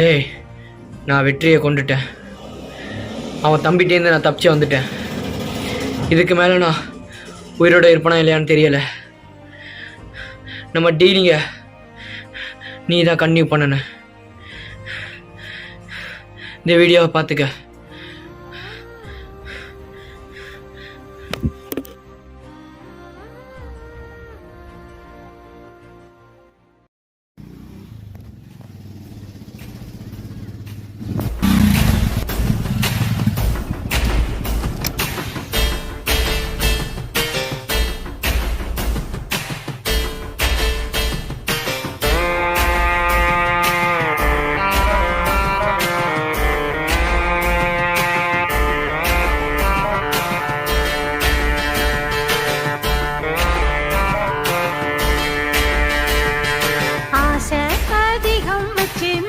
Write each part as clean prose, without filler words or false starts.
டேய், நான் வெற்றியை கொண்டுட்டேன். அவன் தம்பிகிட்டேருந்து நான் தப்பிச்சு வந்துட்டேன். இதுக்கு மேலே நான் உயிரோட இருப்பானா இல்லையான்னு தெரியலை. நம்ம டீலிங்க நீ தான் கன்டினியூ பண்ணன. இந்த வீடியோவை பார்த்துக்க.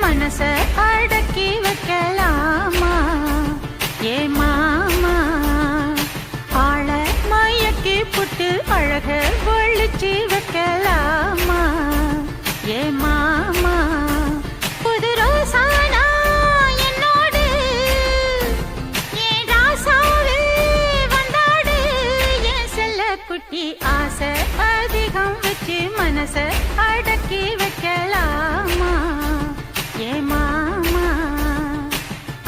மனச அடக்கி வைக்கலாமா ஏ மாமா? ஆள மயக்கி புட்டு அழக ஒழிச்சு வைக்கலாமா ஏ மாமா? புது ரோசானா என்னோடு ஏன் ராசாவே வந்தாடு என் செல்ல குட்டி. ஆசை அதிகம் வச்சு மனச அடக்கி வைக்கலாமா ஏ மாமா?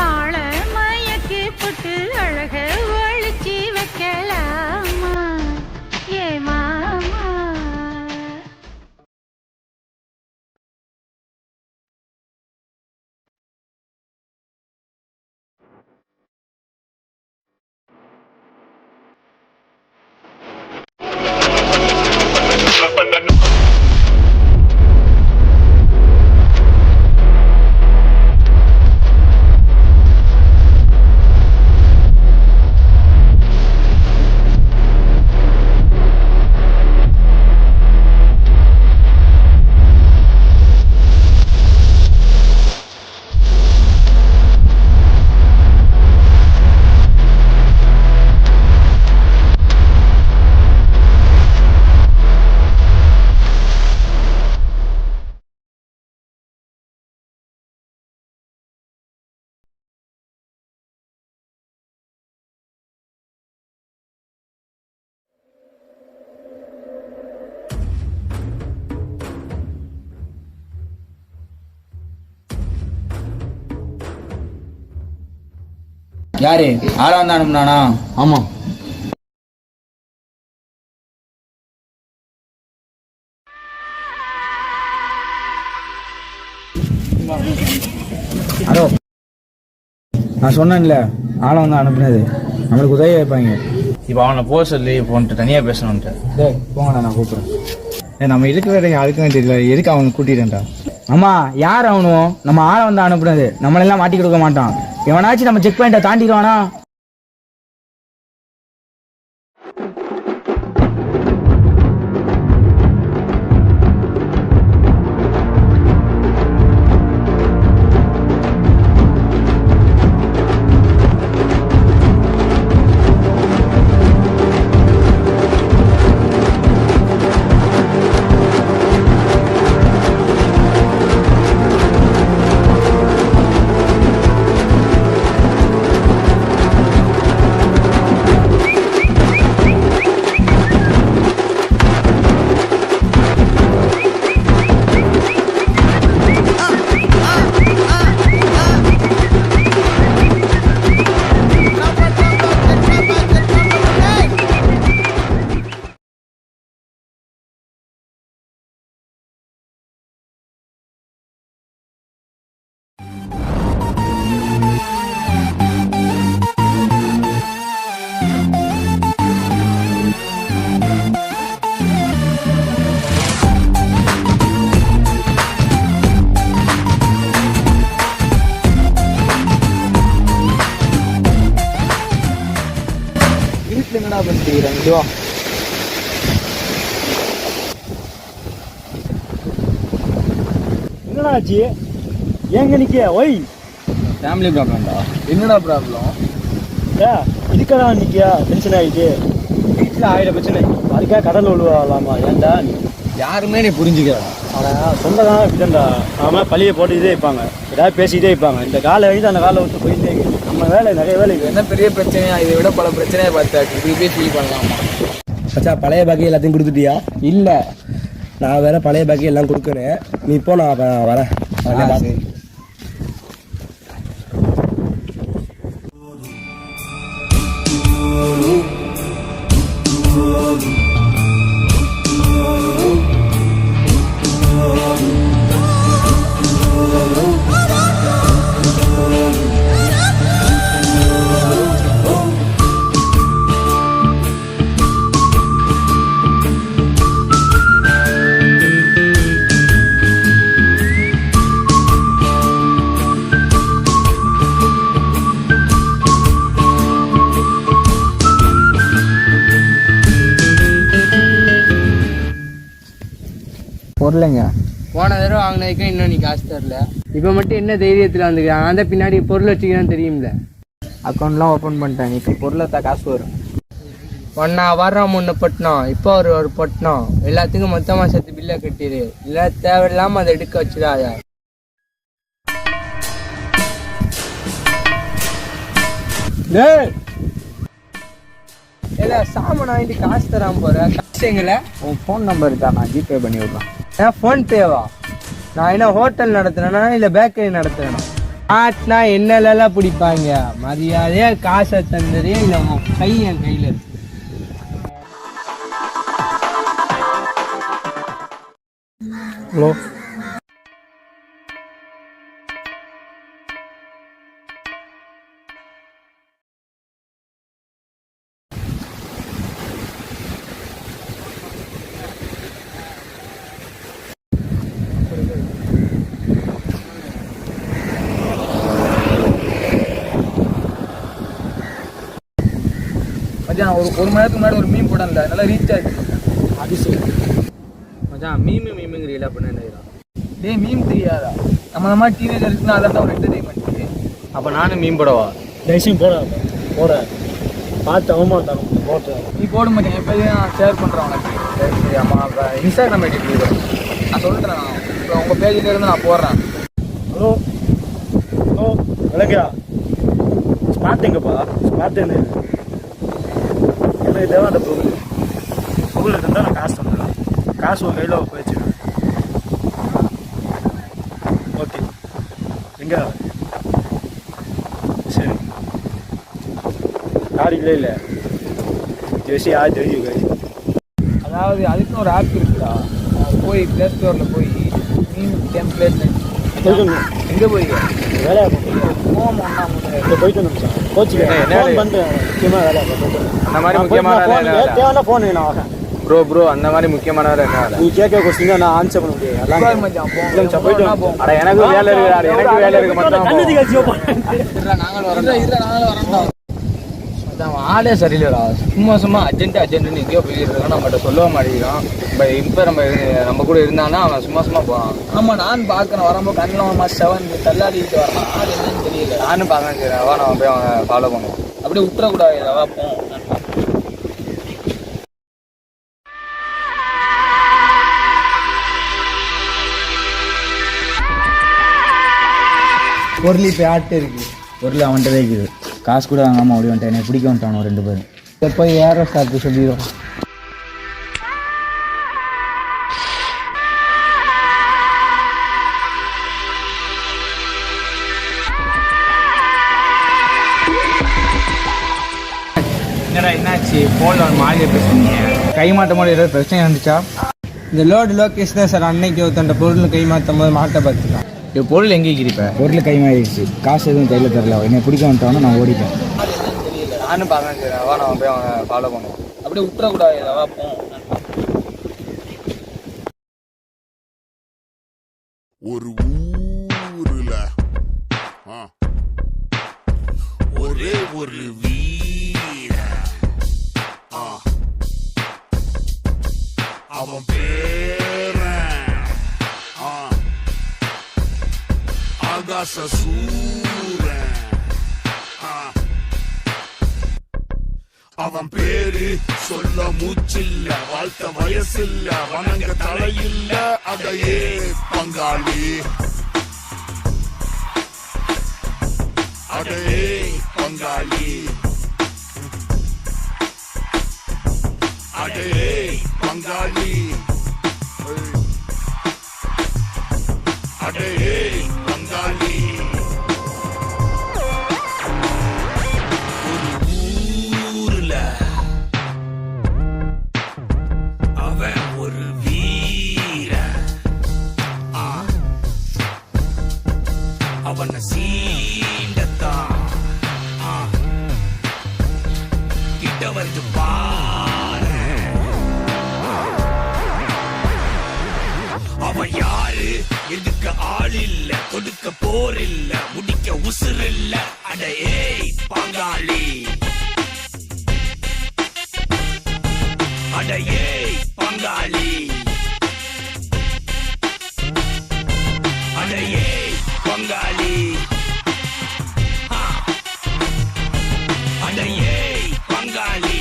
ஆள மயக்கி புட்டு அழக ஒழிச்சு வைக்கலாமா ஏ மாமா? யாரு ஆளா வந்து அனுப்புனானா? ஆமா. ஹலோ, நான் சொன்னேன்ல ஆளை வந்து அனுப்புனது. நம்மளுக்கு உதவி வைப்பாங்க. இப்போ அவனை போக சொல்லி போன்ட்டு தனியாக பேசணுன்ட்டு. டேய் போங்கண்ணா, நான் கூப்பிட்றேன். நம்ம இருக்கிற இடம் யாருக்குமே தெரியல, எதுக்கு அவனை கூட்டிட்டேன்டா? ஆமா, யார் அவனும் நம்ம ஆளை வந்து அனுப்புனது. நம்மளெல்லாம் மாட்டி கொடுக்க மாட்டான். எவனாச்சும் நம்ம செக் பாயிண்ட்டை தாண்டிடுவானா? என்னடா பண்ணிட்டு என்னடா ஆச்சு? ஏங்க நிக்க ஒய்? ஃபேமிலி ப்ராப்ளம்டா. என்னடா ப்ராப்ளம்? இதுக்கடா நிக்கியா? டென்ஷன் ஆகிட்டு வீட்டில் 1000 பிரச்சனை. அதுக்காக கடல் விழுவாலாமா? ஏன்டா யாருமே நீ புரிஞ்சுக்கிறா? ஆனால் சொந்தக்காரங்க இப்படிதான்டா அவன் பழியை போட்டு இதே வைப்பாங்க, ஏதாவது பேசிக்கிட்டே வைப்பாங்க. இந்த காலை எழுதி அந்த காலை விட்டு போயிட்டே இருக்கு. நம்ம வேலை நிறைய வேலை என்ன பெரிய பிரச்சனையா? இதை விட பல பிரச்சனையை பார்த்தாச்சு. இப்படி ஃபீல் பண்ணலாமா? மச்சா பழைய பாக்கி எல்லாத்தையும் கொடுத்துட்டியா? இல்லை, நான் வேற பழைய பாக்கி எல்லாம் கொடுக்குறேன். நீ இப்போ நான் வரேன். பொருளைங்க போன தடவை வாங்கினதுக்கும் இன்னும் நீ காசு தரல. இப்போ மட்டும் என்ன தைரியத்தில் வந்துக்கிறேன்? நான் தான் பின்னாடி பொருள் வச்சுக்கிறேன்னு தெரியும்ல. அக்கௌண்ட்லாம் ஓப்பன் பண்ணிட்டேன். இப்போ பொருளை காசு வரும். ஒன்னா வர்றோம் ஒன்று பட்டினோம், இப்போ ஒரு பட்டினோம், எல்லாத்துக்கும் மொத்தமாக சேர்த்து பில்லை கட்டிடு. இல்லை தேவையில்லாமல் அதை எடுக்க வச்சிடாத. இல்லை சாமான் வாங்கிட்டு காசு தராமல் போகிறேன். காசு எங்களை உன் ஃபோன் நம்பர் தான், நான் ஜிபே பண்ணி விட்றேன். ஏன் ஃபோன்பேவா? நான் என்ன ஹோட்டல் நடத்துறேனா இல்லை பேக்கரி நடத்துறேனா? ஆட்னா என்னெல்லாம் பிடிப்பாங்க. மரியாதையா காசை தந்துறியா இல்லை உன் கை என் கையில் இருக்கு. ஹலோ, மச்சான் ஒரு மணி நேரத்துக்கு முன்னாடி ஒரு மீன் போடல, நல்லா ரீச் ஆயிடுச்சு. அது சரி மச்சான் மீமுங்கிறீங்களா பண்ண என்ன? டேய் மீம் தெரியாதா? நம்ம மாதிரி டீனேஜர் இருக்குன்னா அதான் ஒரு என்டர்டைன்மெண்ட். அப்போ நானும் மீன் போடவா? தயவுசெய்து போட பார்த்து அவமானம் தரும் போட்டு. நீ போட மாட்டேன், என் பேர் நான் ஷேர் பண்ணுறேன் உனக்கு. சரி ஆமாம், அப்போ இன்ஸ்டாகிராம் ஐடி கொடுக்குறேன். நான் சொல்கிறேன், இப்போ உங்கள் பேஜில் இருந்து நான் போடுறேன். ஹலோ ஹலோ விளக்கியா? ஸ்மார்ட்டுங்கப்பா, ஸ்மார்ட் என்ன எனக்கு தேவை. அந்த பொருள் இருந்தால் நான் காசு தந்துடுறேன். காசு உங்கள் கையில் போயிடுச்சு. ஓகே, எங்கே? சரி, யார் இல்லை ஜெய்சி யார் தெரியும். அதாவது அதுக்குன்னு ஒரு ஆப் இருக்குடா. போய் ப்ளே ஸ்டோரில் போய் மீன் டெம்ப்ளேட் எங்கே போய் வேலையா போயிட்டு வந்துச்சா கோச்சு வந்து முக்கியமாக வேலையா அந்த மாதிரி முக்கியமான தேவையான ஃபோன் நான் வரேன். ப்ரோ அந்த மாதிரி முக்கியமான வேலை என்ன வேலை? நீ கேட்க கொஸ்டின் நான் ஆன்சர் பண்ண முடியாது. எல்லாம் போயிட்டு அட எனக்கு வேலை இருக்கு, எனக்கு வேலை இருக்கு. மட்டும் நாங்களும் வரோம். அதான் ஆளே சரியில்லடா. சும்மா அர்ஜென்ட்னு எங்கேயோ போயிட்டு இருக்கான். நம்மகிட்ட சொல்ல மாட்டேங்கிறான். இப்போ நம்ம கூட இருந்தானா அவன் சும்மா போகிறான். ஆமாம், நான் பார்க்குறேன் வரும்போது கண்ணில் செவன் தள்ளாடிட்டு வரான். ஆள் என்னன்னு தெரியல. நானும் பார்க்கறேன். சரி அவன் நம்ம போய் அவன் ஃபாலோ பண்ணுவோம். அப்படியே விட்டுறக்கூடாது. பார்ப்போம். பொருள் இப்போ ஆட்டு இருக்குது. பொருள் அவன்கிட்ட தான் இருக்குது. காசு கூட வாங்காமல் ஓடி வந்துட்டேன். என்னை பிடிக்க வந்துட்டானோ 2 பேரும். இதை போய் ஏற சாப்பிட்டு சொல்லிடுவோம். என்னடா என்னாச்சு? ஃபோனில் ஒரு மாதிரி பேசுனீங்க. கை மாட்டும் போது ஏதாவது பிரச்சனை இருந்துச்சா? இந்த லோடு லோகேஷ் தான் சார். அன்னைக்கு ஒருத்தண்ட பொருள் கை மாற்றும் போது மாட்ட பார்த்துட்டான். இப்போ பொருள் எங்கே இருப்பேன்? பொருள் கை மாறிடுச்சு. காசு எதுவும் கையில் தரல. என்னை பிடிக்க வந்துட்டானோ நான் ஓடிட்டேன். நானும் பார்க்கறேன். சரி அவன் நம்ம போய் அவன் ஃபாலோ பண்ணுவோம். அப்படியே விட்டுறக்கூடாது. பார்ப்போம். ஒரு ஊருல ஒரே ஒரு வீர அவன் பேர ஆகாச சூரன் அவன் அவன் பேரு சொல்ல மூச்சில்ல, வாழ்த்த வயசில்ல, வணங்க தலையில்ல. அதையே பங்காளி, அதையே பங்காளி, அதையே பங்காளி, அதையே பங்காளி. அவன சீண்டத்தான் கிட்ட வந்து பாரு. அவன் யாரு, எதுக்கு ஆள் இல்ல, கொடுக்க போர் இல்ல, முடிக்க உசுர் இல்ல. அட ஏய் பங்காளி, அட ஏய் பங்காளி, அட ஏய் பங்காளி, அட ஏய் பங்காளி.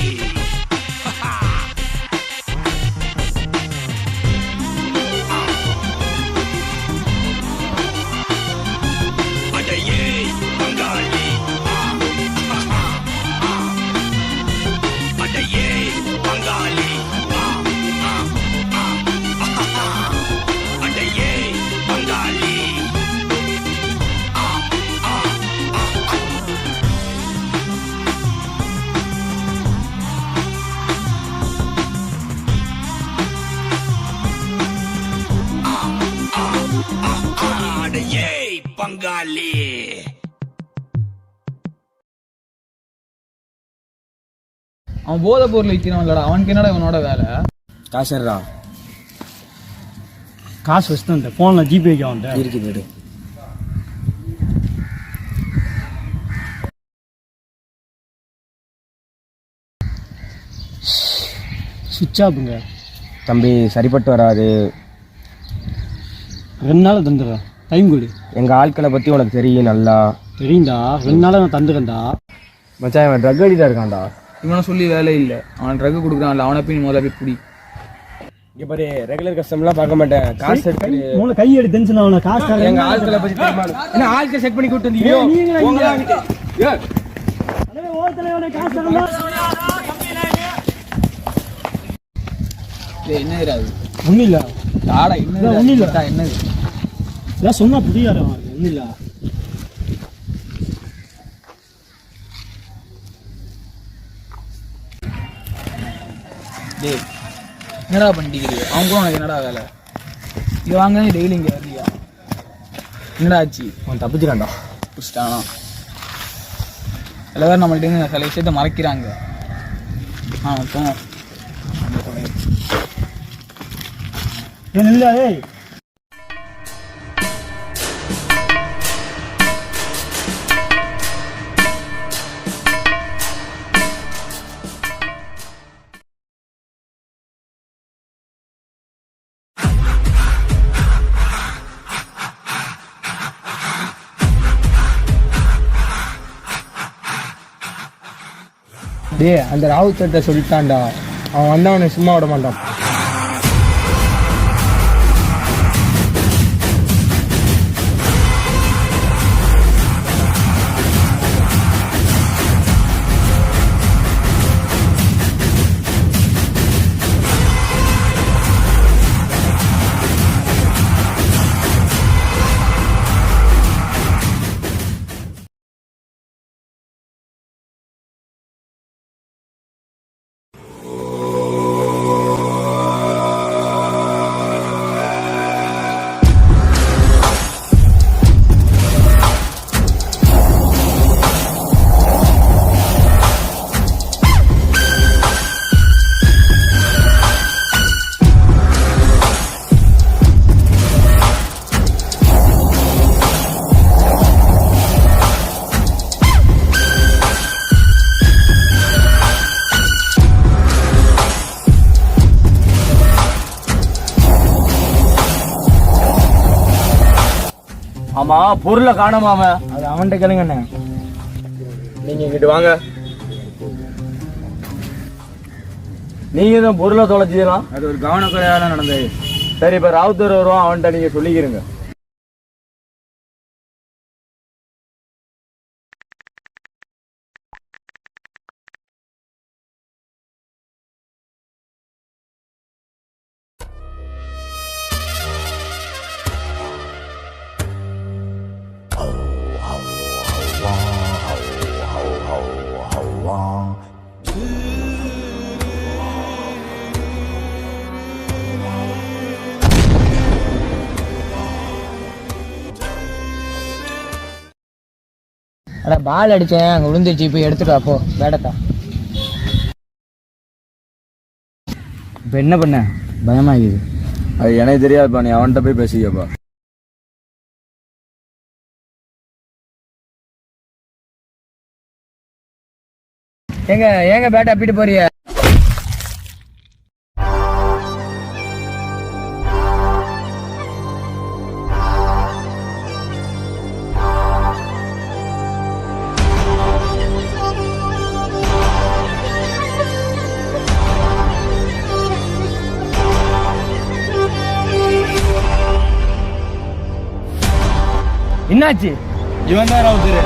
அட ஏய் பங்காளி, அட ஏய் பங்காளி, அட ஏய் பங்காளி. அட ஏய் பங்காளி. அவன் போதை பொருள் விற்கிறான் இல்லடா, அவனுக்கு என்னடா இவனோட வேலை? காசுடா. காசு வச்சுட்டு இந்த ஃபோனில் ஜிபேக்கு அவன்கிட்ட இருக்குது. சுவிட்ச் ஆஃபுங்க. தம்பி சரிப்பட்டு வராது. 2 நாள் தந்துடுறேன், டைம் கொடு. எங்கள் ஆட்களை பற்றி உனக்கு தெரியும் நல்லா. தெரியும்டா, 2 நாள் நான் தந்துடுறேன்டா. மச்சான் இவன் ட்ரக் அடிக்டாக இருக்கான்டா. இவனை சொல்லி வேலை இல்லை, அவன் ட்ரக் கொடுக்குறான்ல, அவனை போய் முதல்ல போய் பிடி. இங்கே பாரு, ரெகுலர் கஸ்டமர்லாம் பார்க்க மாட்டேன். காசு மூணு கை எடு டென்ஷன் ஆகணும். காசு எங்கள் ஆட்களை பற்றி தெரியுமா? என்ன ஆட்களை செட் பண்ணி கூட்டு வந்தீங்க? என்ன இராது ஒன்றும் இல்லை. ஆடா என்ன ஒன்றும் இல்லை. என்னது இதான் சொன்னா புரியாது. ஒன்றும் இல்லை. டேய் என்னடா பண்ணிக்கிறீங்க? அவங்க கூட உனக்கு என்னடா வேலை? இது வாங்க டெய்லி இங்கே வர்றியா? என்னடா ஆச்சு? அவன் தப்பிச்சுக்கான்டா. பிடிச்சிட்டானா? எல்லாரும் நம்மள்ட்ட சில விஷயத்த மறைக்கிறாங்க. மொத்தம் ஏன் இல்லை? ஏய் டே, அந்த ராவுத்தர்கிட்ட சொல்லிட்டான்டா, அவன் வந்தவனை சும்மா விட மாட்டான். ஆமா, பொருளை காணாம. அது அவன்கிட்ட கேளுங்கண்ணே. நீங்கள் இங்கிட்டு வாங்க. நீங்க தான் பொருளை தொலைச்சிடலாம். அது ஒரு கவனக்குறையால நடந்தது. சரி, இப்ப ராவுத்தர் வருவான், அவன்கிட்ட நீங்க சொல்லிக்கிறீங்க. அட பால் அடிச்சேன், அங்கே விழுந்துருச்சு, போய் எடுத்துட்டு வா போ வேடத்தா. இப்போ என்ன பண்ண? பயமாகிது. அது எனக்கு தெரியாதுப்பா, நீ அவன்கிட்ட போய் பேசிக்கப்பா. ஏங்க பேட்டை அப்பிட்டு போறிய? என்னாச்சு? இவன் தான் ராவுத்தர்.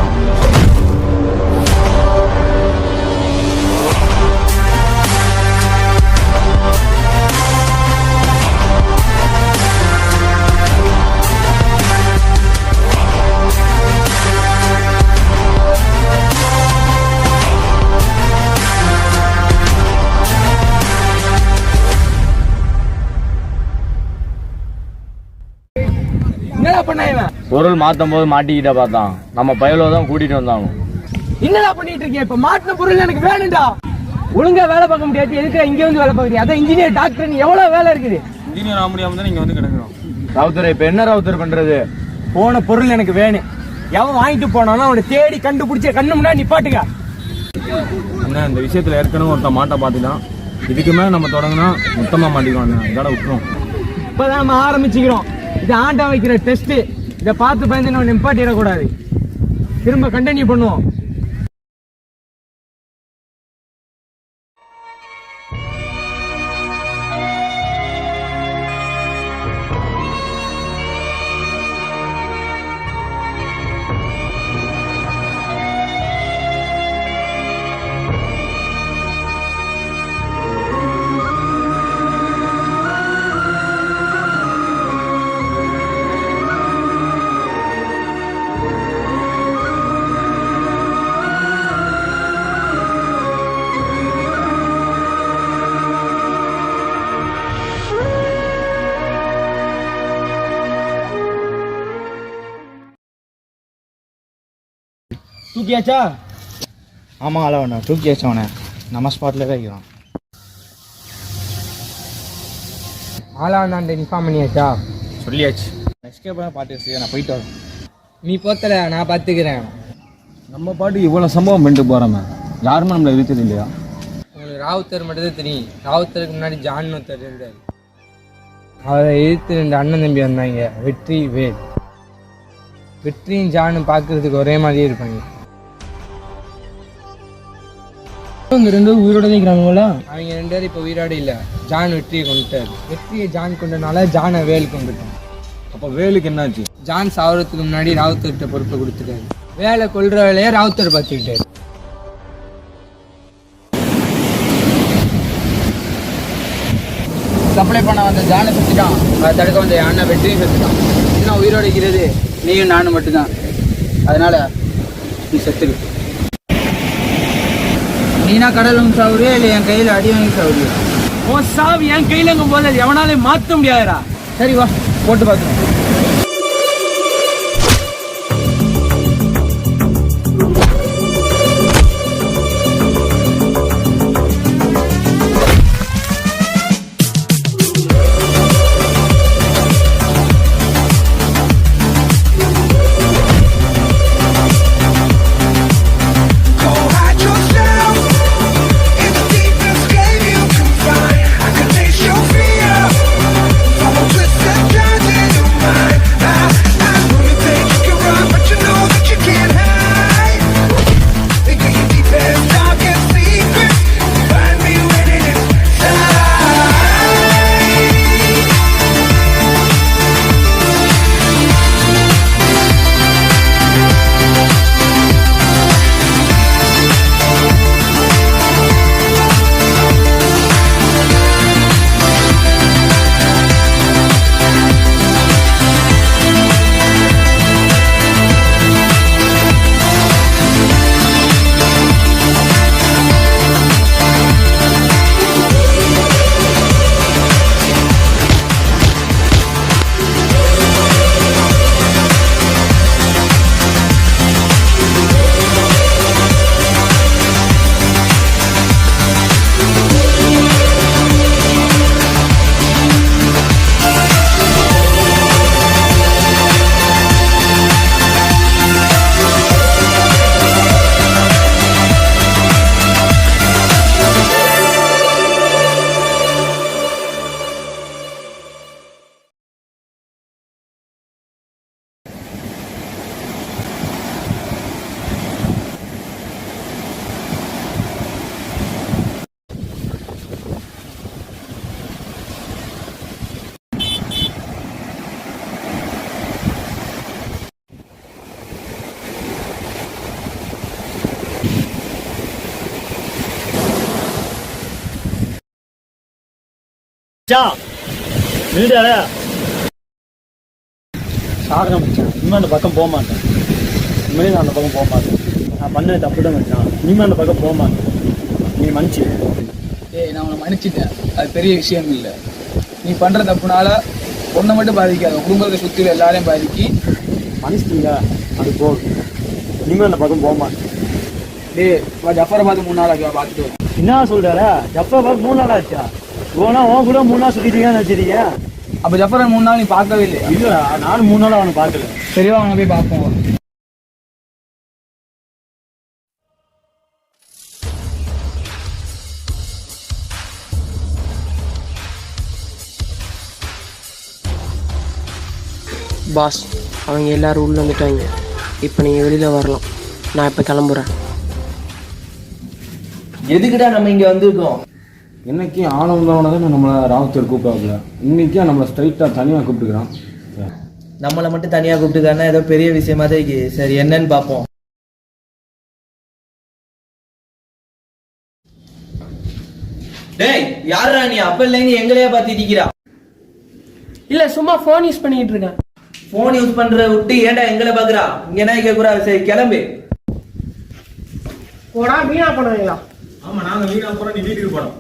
என்னடா பண்ண இவன்? பொருள் மாத்தும் போது மாட்டிக்கிட்ட பார்த்தான். நம்ம பயலோ தான் கூட்டிட்டு வந்தாங்க. என்னடா பண்ணிட்டு இருக்கீங்க? இப்ப மாட்டின பொருள் எனக்கு வேணும்டா. ஒழுங்கா வேலை பார்க்க முடியாது, எதுக்கு இங்க வந்து வேலை பார்க்குறீங்க? அதான் இன்ஜினியர் டாக்டர், எவ்வளவு வேலை இருக்குது. இன்ஜினியர் ஆக முடியாம தான் நீங்க வந்து கிடக்குறோம். ராவுத்தர், இப்ப என்ன ராவுத்தர் பண்றது? போன பொருள் எனக்கு வேணும். எவன் வாங்கிட்டு போனாலும் அவனை தேடி கண்டுபிடிச்ச கண்ணு முன்னாடி நிப்பாட்டுங்க. என்ன இந்த விஷயத்துல ஏற்கனவே ஒருத்த மாட்டை பார்த்துட்டான். இதுக்கு மேல நம்ம தொடங்கினா மொத்தமா மாட்டிக்குவாங்க. இதோட விட்டுரும். இப்பதான் நம்ம ஆரம்பிச்சுக்கிறோம். இது ஆண்டா வைக்கிற டெஸ்ட். இதை பார்த்து பயந்து நம்ம நிப்பாட்டிடக்கூடாது. திரும்ப கண்டினியூ பண்ணுவோம். தூக்கியாச்சா? ஆமா, அளவண்ணா தூக்கியாச்சு. அவனை நம்ம ஸ்பாட்ல தான் வைக்கிறோம். ஆளாண்டாண்ட இன்ஃபார்ம் பண்ணியாச்சா? சொல்லியாச்சு. எஸ்கேப் பார்த்து நான் போயிட்டு வரேன். நீ போத்தல, நான் பார்த்துக்கிறேன். நம்ம பாட்டு இவ்வளவு சம்பவம் பண்ணிட்டு போறோமே, யாருமே நம்மள இருக்குது இல்லையா? உங்களுக்கு ராவுத்தர் மட்டும் தான் தெரியும். ராவுத்தருக்கு முன்னாடி ஜான் ஒருத்தர் இருந்தார். அவரை எதிர்த்து 2 அண்ணன் தம்பி வந்தாங்க, வெற்றி வேல். வெற்றியும் ஜானும் பார்க்கறதுக்கு ஒரே மாதிரியே இருப்பாங்க. அவங்க 2 பேரும் உயிரோட இருக்கிறாங்களா? அவங்க 2 பேரும் இப்போ உயிரோட இல்லை. ஜான் வெற்றியை கொண்டுட்டார். வெற்றியை ஜான் கொண்டனால ஜானை வேல் கொண்டுட்டான். அப்ப வேலுக்கு என்னாச்சு? ஜான் சாவறதுக்கு முன்னாடி ராவுத்தர்கிட்ட பொறுப்பை கொடுத்துட்டாரு. வேலை கொள்ற வேலையை ராவுத்தர் பார்த்துக்கிட்டாரு. சப்ளை பண்ண வந்த ஜானை செத்துட்டான். அதை தடுக்க வந்த அண்ணன் வெற்றியும் செத்துட்டான். இன்னும் உயிரோடு இருக்கிறது நீயும் நானும் மட்டும்தான். அதனால நீ செத்துரு. நீனா கடலும் சாவுறியா இல்லை என் கையில் அடி வாங்கி சாவுறியா? உன் சாவு என் கையிலங்கும் போது அது எவனாலே மாற்ற முடியாதுடா. சரி வா, போட்டு பார்த்துருவோம். Twisted, judging your mind. வீடாடா சாகரம் மச்சான். இனிமே அந்த பக்கம் போக மாட்டேன். இனிமேல் நான் அந்த பக்கம் போக மாட்டேன். நான் பண்ணது தப்பு தான் மச்சான். இனிமேல் அந்த பக்கம் போக மாட்டேன். நீ மன்னிச்சு. ஏய் நான் உன்னை மன்னிச்சிட்டேன், அது பெரிய விஷயம் இல்லை. நீ பண்ணுற தப்புனால ஒன்றை மட்டும் பாதிக்காது, குடும்பத்தை சுற்றி எல்லாரையும் பாதிக்கி. மன்னிச்சிட்டீங்க, அது போதும். இனிமேல் அந்த பக்கம் போக மாட்டேன். டேய் ஜஃபரை பார்த்து 3 நாள் ஆகியா பார்த்துட்டு வரும். என்ன சொல்கிறாரா? ஜப்பா பார்த்து 3 நாள் ஆச்சா? ஓனா உன் கூட 3 நாள் சுற்றிட்டீங்கன்னு வச்சுருக்கீங்க. அப்போ ஜஃபரை 3 நாள் நீ பார்க்கவே இல்லையா? இல்லைடா, நானும் 3 நாள் அவனை பார்க்கல. சரிவா, அவனை போய் பார்ப்போம். பாஸ், அவங்க எல்லாரும் உள்ள வந்துட்டாங்க. இப்போ நீங்கள் வெளியில் வரலாம். நான் இப்போ கிளம்புறேன். எதுக்குடா நம்ம இங்கே வந்திருக்கோம்? இன்னைக்கு ஆனவங்களோட தான் நம்மளை ராவுத்தர் கூப்பிடாப்புல. இன்னைக்கு நம்மளை ஸ்ட்ரைட்டாக தனியாக கூப்பிட்டுக்கிறான். நம்மளை மட்டும் தனியாக கூப்பிட்டுக்கானா ஏதோ பெரிய விஷயமா தான் இருக்கு. சரி என்னன்னு பார்ப்போம். டேய் யாரா நீ? அப்ப இல்லை நீ எங்களையா பார்த்து திக்கிறா? இல்லை, சும்மா ஃபோன் யூஸ் பண்ணிக்கிட்டு இருக்கேன். போன் யூஸ் பண்ற விட்டு ஏன்டா எங்களை பாக்குறா? இங்க என்ன கேக்குறா? சரி கிளம்பு. போடா, வீணா பண்ணுவீங்களா? ஆமாம், நாங்கள் வீணாக போகிறோம், நீ வீட்டுக்கு போகிறோம்.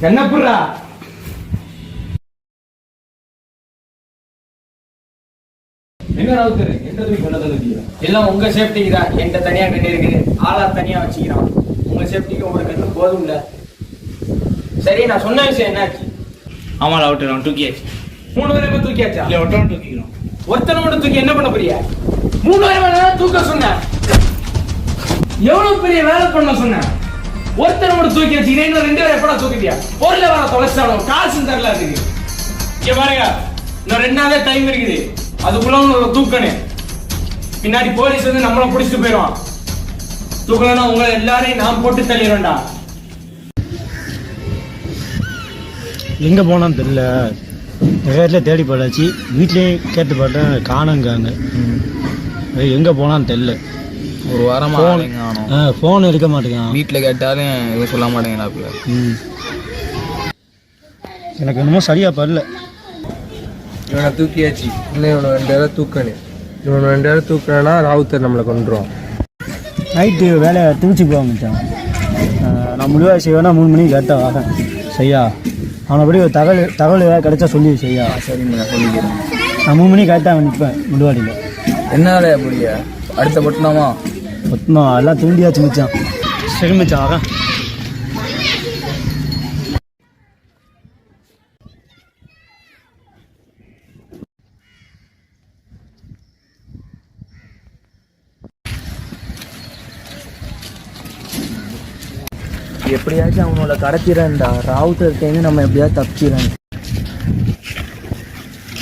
என்ன புடுறா? என்ன ராவுத்தர், எந்த தூக்கி கொண்டதை வச்சுக்கிறேன்? எல்லாம் உங்க சேஃப்டிக்கு தான். என்கிட்ட தனியா கண்ணு இருக்குது, ஆளா தனியா வச்சுக்கிறான். உங்க சேஃப்டிக்கு ஒரு கண்ணு போதும்ல. சரி, நான் சொன்ன விஷயம் என்னாச்சு? ஆமாம் அவுட்டர் அவன் தூக்கியாச்சு. 3 பேரை தூக்கியாச்சா? இல்லை ஒருத்தவன் தூக்கிக்கிறோம். ஒருத்தனை மட்டும் தூக்கி என்ன பண்ண போறியா? 3 பேரை தூக்க சொன்ன. எவ்வளவு பெரிய வேலை பண்ண சொன்ன? ஒருத்தனை மட்டும் தூக்கி வச்சு இன்னும் 2 பேரை எப்படா தூக்கிட்டியா? பொருளை வர தொலைச்சாலும் காசு தரல. அதுக்கு இங்க பாருங்க, இன்னும் 2 நாளே டைம் இருக்குது. அதுக்குள்ள உங்களை தூக்கணும். பின்னாடி போலீஸ் வந்து நம்மள பிடிச்சிட்டு போயிடுவான். தூக்கலன்னா உங்களை எல்லாரையும் நான் போட்டு தள்ளிடுவேன்டா. எங்கே போனான்னு தெரியல. வீட்டில் தேடி போடாச்சு, வீட்லேயும் கேட்டு பார்த்தேன், காணுங்காங்க. எங்கே போனான்னு தெரியல. ஒரு வாரமாக ஃபோன் எடுக்க மாட்டேங்கான். வீட்டில் கேட்டாலும் எதுவும் சொல்ல மாட்டேங்கிறாப்புல. எனக்கு என்னமோ சரியாக பரல. இவனை தூக்கியாச்சு, இன்னும் இவனை 2 பேரை தூக்கணும். இவனை 2 பேரை தூக்கினா ராவுத்தர் நம்மளை கொண்டுருவான். நைட்டு வேலையை திருச்சி போக மாட்டான். நான் முடிவாக செய்வேன்னா 3 மணிக்கு லேட்டாக வரேன். சரியா? அவனை படி ஒரு தகவல் ஏதாவது கிடைச்சா சொல்லி செய்யா. சரிங்க, நான் சொல்லிக்கிறேன். நான் 3 மணிக்கு கரெக்டாக அவன் நிற்பேன் முடுவாடியில். என்ன வேலையா புரியா? அடுத்த பட்டணமா மொத்தம் எல்லாம் தூண்டியாச்சு மிச்சான். சரி மிச்சான் வரேன். எப்படியாச்சும் அவனோட கடத்திடண்டா. ராவுத்தர்கிட்டேருந்து நம்ம எப்படியாவது தப்பிச்சிடறேன்.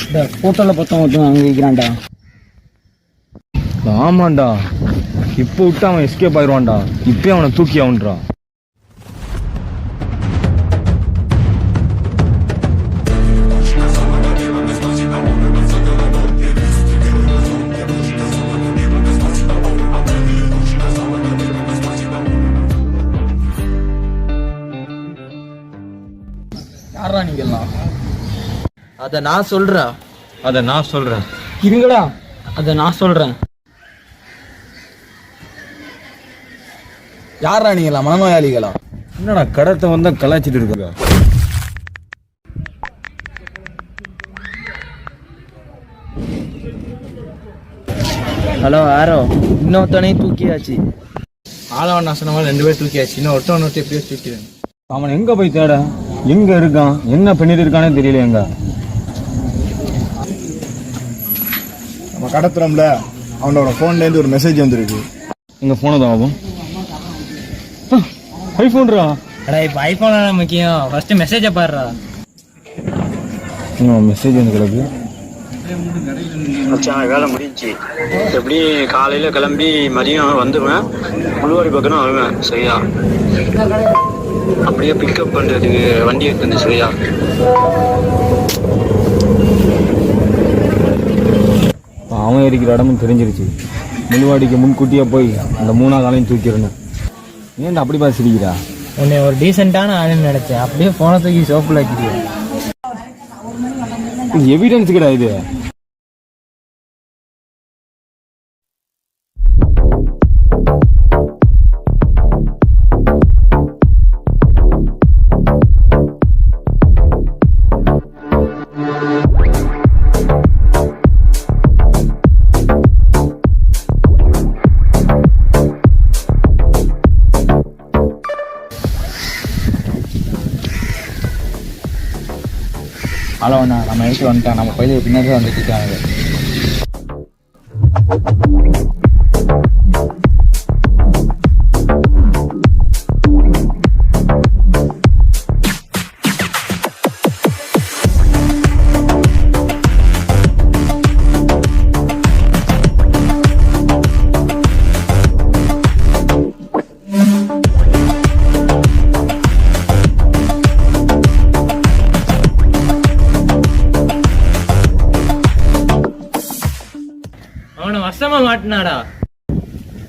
இந்த ஃபோட்டோவில் பார்த்தா மட்டும் அங்கே வைக்கிறான்டா. ஆமாண்டா, இப்போ விட்டு அவன் எஸ்கேப் ஆயிடுவான்டா. இப்போயே அவனை தூக்கி அவன்றா. யாரா நீங்கெல்லாம்? அதை நான் சொல்றேன். அதை நான் சொல்கிறேன். இருங்கடா, அதை நான் சொல்கிறேன். யாரா நீங்களா? மனநோயாளிகளா? என்னடா கடத்தை வந்தால் கலாய்ச்சிட்டு இருக்கா? ஹலோ ஆரோ, இன்னொருத்தனையும் தூக்கியாச்சு. ஆளவன் நாசனமா 2 பேர் தூக்கியாச்சு. இன்னும் ஒருத்தவன் எப்படியோ தூக்கிறேன். அவன் எங்கே போய் தேட? எங்கே இருக்கான்? என்ன பண்ணிட்டு இருக்கானே தெரியல. எங்க நம்ம கடத்துறோம்ல, அவனோட ஃபோன்லேருந்து ஒரு மெசேஜ் வந்துருக்கு. எங்கள் ஃபோனை தான் ஆகும். ஐஃபோன்ரா? அடா, இப்போ ஐஃபோன் முக்கியம். ஃபர்ஸ்ட் மெசேஜை பாடுறா. இன்னும் மெசேஜ் வந்து கிடக்கு. மச்சான் வேலை முடிஞ்சிச்சு. எப்படி காலையில் கிளம்பி மதியம் வந்துடுவேன். முள்ளுவாடி பக்கம் தான் வருவேன். சரியா? அப்படியே பிக்கப் பண்ணுறதுக்கு வண்டி எடுத்து சரியா? அவன் இருக்கிற இடமும் தெரிஞ்சிருச்சு. முள்ளுவாடிக்கு முன்கூட்டியாக போய் அந்த 3ஆம் காலையும் தூக்கிடணும். ஏன்டா அப்படி பார்த்து சிரிக்கிறா? உன்னை ஒரு டீசெண்டான ஆளுன்னு நினைச்சேன். அப்படியே போனை தூக்கி சோப்பில் வைக்கிறேன். எவிடன்ஸுக்குடா இது. ஹலோண்ணா, நம்ம எடுத்து வந்துட்டான். நம்ம பயிலுக்கு பின்னாடி வந்துட்டு இருக்காங்க. அவனை வசமா மாட்டினாடா.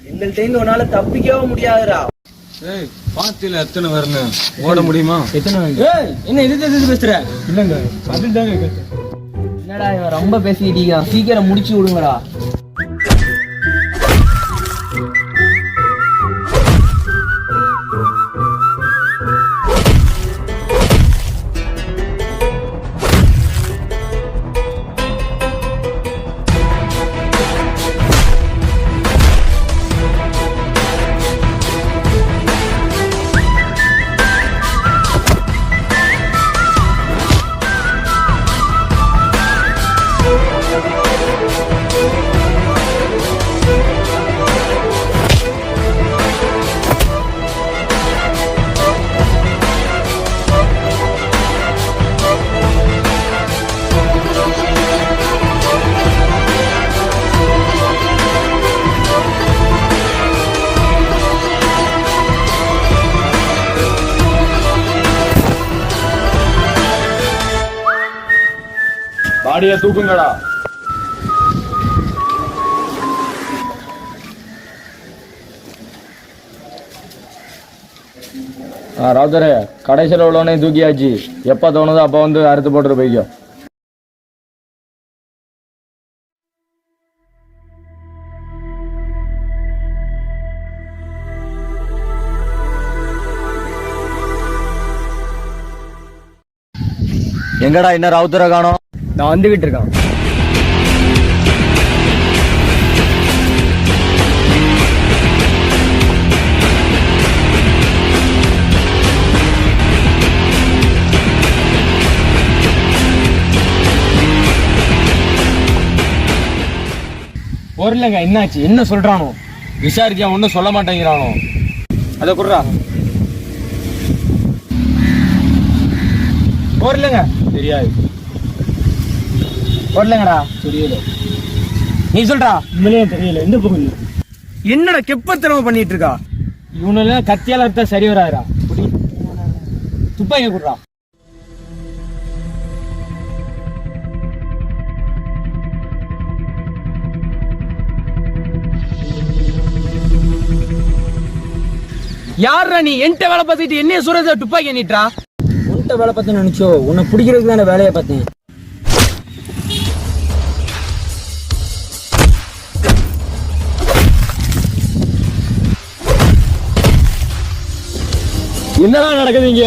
எங்கள்கிட்ட இருந்து உன்னால தப்பிக்கவே முடியாதுடா. ஏய், பாத்தியில எத்தனை வரணும்? ஓட முடியுமா? எத்தனை என்ன எதிர்த்து பேசுற? இல்லைங்க, பதில் தாங்க. என்னடா இவன் ரொம்ப பேசிக்கிட்டீங்க, சீக்கிரம் முடிச்சு விடுங்கடா. பாடியை தூக்குங்கடா. ராவுத்தரே, கடைசியில் உள்ளவனே தூக்கியாச்சு. எப்போ தோணுதோ அப்போ வந்து அறுத்து போட்டுரு போய்க்கோ. எங்கடா என்ன ராவுத்தரை காணோம்? நான் வந்துகிட்டு இருக்கான். பொருளுங்க என்னாச்சு? என்ன சொல்றானோ? விசாரிக்க ஒன்றும் சொல்ல மாட்டேங்கிறானோ? அதை குடுறா. பொருளுங்க தெரியாது. பொருளுங்கடா தெரியல. நீ சொல்றா. உண்மையிலேயே தெரியல. எந்த பொருள்? என்னடா கெப்பத்திரமா பண்ணிட்டு இருக்கா? இவனெல்லாம் கத்தியால இருந்தா சரி வராதுடா. துப்பாக்கி குடுறா. யாரா நீ? என்கிட்ட வேலை பார்த்துட்டு என்னைய சொல்றத துப்பாக்கி நீட்டா? உன்கிட்ட வேலை பார்த்தேன்னு நினைச்சோ? உன்னை பிடிக்கிறதுக்கு தானே வேலையை பார்த்தேன். என்னடா நடக்குது இங்க?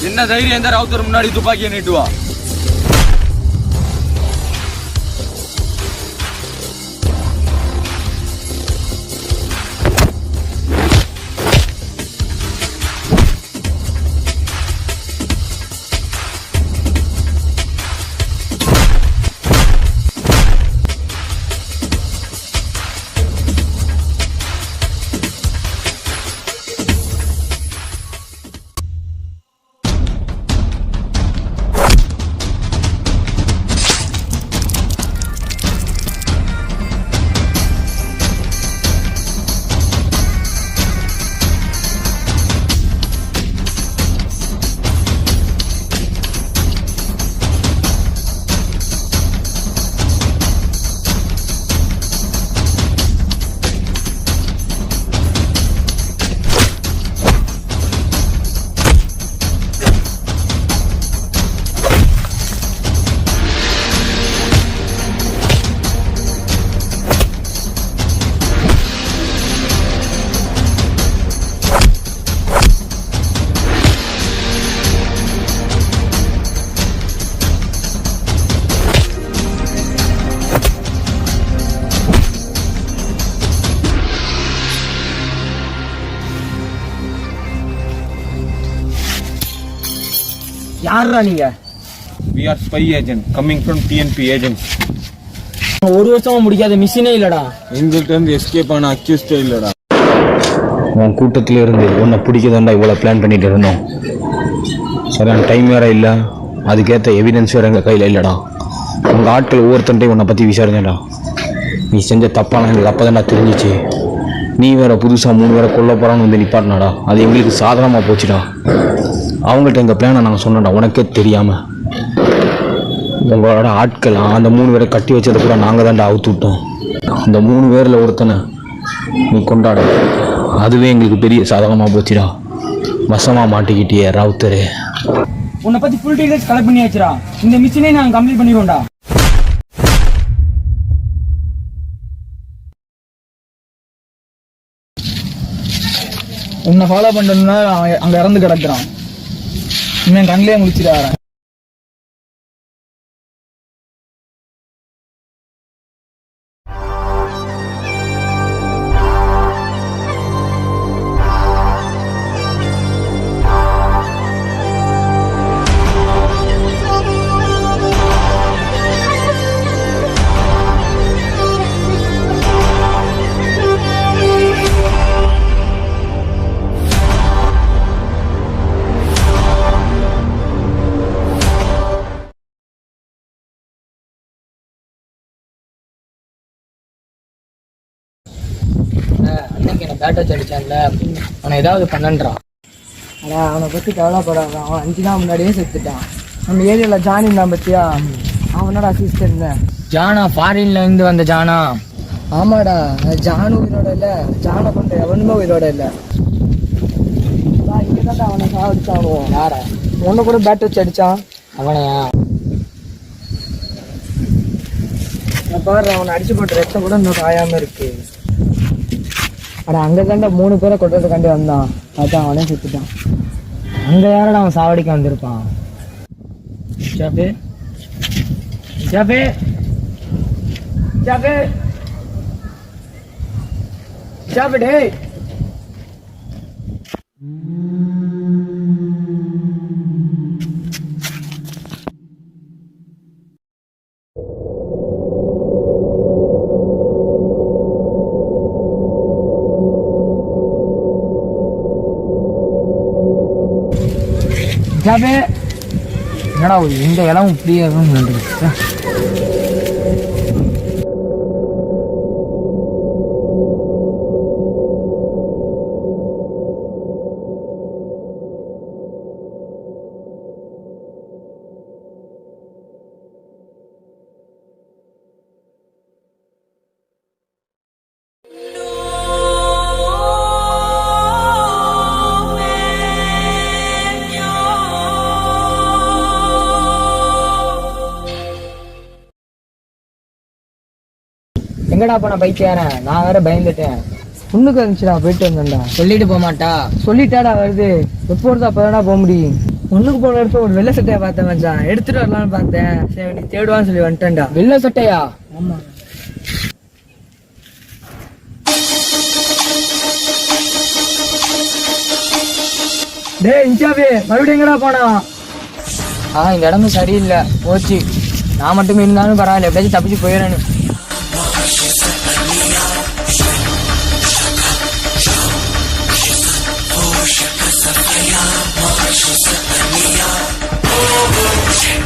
என்ன தைரியம் எந்த ராவுத்தர் முன்னாடி துப்பாக்கியை நீட்டுவா? யாருடா நீங்க? We are spy agent coming from TNP agents. ஒரு வருஷமா முடிக்காத மிஷினே இல்லடா. எங்கள்கிட்ட இருந்து எஸ்கேப் ஆன அக்யூஸ்டே இல்லடா. உன் கூட்டத்தில இருந்து உன்னை பிடிக்கதாண்டா இவ்வளோ பிளான் பண்ணிட்டு இருந்தோம். சரியான டைம் வேற இல்லை, அதுக்கேற்ற எவிடன்ஸ் வேற எங்கள் கையில் இல்லைடா. உங்கள் ஆட்கள் ஒவ்வொருத்தன்ட்டையும் உன்னை பற்றி விசாரிச்சேன்டா. நீ செஞ்ச தப்பான எங்களுக்கு அப்போ தான்டா தெரிஞ்சிச்சு. நீ வேற புதுசாக 3 பேரை கொல்ல போகிறான்னு வந்து நிப்பாட்டினாடா. அது எங்களுக்கு சாதகமாக போச்சுடா. அவங்கள்ட்ட எங்கள் பிளானை நாங்கள் சொன்னோம்டா, உனக்கே தெரியாமல். உங்களோட ஆட்கள் அந்த 3 பேரை கட்டி வச்சதை கூட நாங்கள் தான்டா அவுத்து விட்டோம். அந்த 3 பேரில் ஒருத்தனை நீ கொண்டாட, அதுவே எங்களுக்கு பெரிய சாதகமாக போச்சுடா. வசமாக மாட்டிக்கிட்டியே ராவுத்தரு. உன்னை பத்தி ஃபுல் டீடைல்ஸ் கலெக்ட் பண்ணி வச்சுடா. இந்த மிஷினே நாங்கள் கம்ப்ளீட் பண்ணிடுவோம்டா. உன்னை ஃபாலோ பண்ணுறதுனா அங்கே இறந்து கிடக்குறான். இன்னும் கண்ணிலே முடிச்சுட்டு வரேன். அன்னைக்கு என்ன பேட் வச்சு அடிச்சான்ல, அவனை ஏதாவது பண்ணன்றான். அடா அவனை பற்றி கவலைப்படாத. அவன் 5 நாள் முன்னாடியே செத்துட்டான். நம்ம ஏரியாவில் ஜானி இருந்தான் பத்தியா, அவனோட அசிஸ்டன்ட். ஜானா ஃபாரின்ல இருந்து வந்த ஜானா? ஆமாடா, ஜானு உயிரோட இல்லை, ஜானை கொண்ட எவனுமே உயிரோட இல்லை. இங்கே தான் அவனை சாவடிச்சானோ. யார? ஒன்று கூட பேட் வச்சு அடித்தான். அவனையா? நான் பாரு, அவனை அடிச்சு போட்ட ரத்தம் கூட இன்னும் காயாமல் இருக்கு. ஆனால் அங்கே கண்ட 3 பேரை கொட்டுறதுக்காண்டி வந்தான். அதான் அவனே செத்துட்டான். அங்கே யாரோட அவன் சாவடிக்க வந்திருப்பான். ஜாபே ஜாபே ஜாபே ஜாபே டே. ஜாபே என்னடா இந்த இடம் இப்படியே நின்றுச்சு. எங்கடா போன பைத்தியார? நான் வேற பயந்துட்டேன். புண்ணுக்கு இருந்துச்சுடா, போயிட்டு வந்தேன்டா. சொல்லிட்டு போக மாட்டா? சொல்லிட்டாடா வருது. எப்போ வருது அப்பதானா போக முடியும். ஒண்ணுக்கு போன இடத்துல ஒரு வெள்ளை சட்டையை பார்த்தேன் மச்சான். எடுத்துட்டு வரலாம்னு பார்த்தேன். சரி நீ தேடுவான்னு சொல்லி வந்துட்டேன்டா. வெள்ளை சட்டையா? ஆமா. டேய் இன்சாபி, மறுபடியும் எங்கடா போனா? இந்த இடமும் சரியில்லை, போச்சு. நான் மட்டும் இருந்தாலும் பரவாயில்ல, எப்படியாச்சும் தப்பிச்சு போயிடணும். Oh,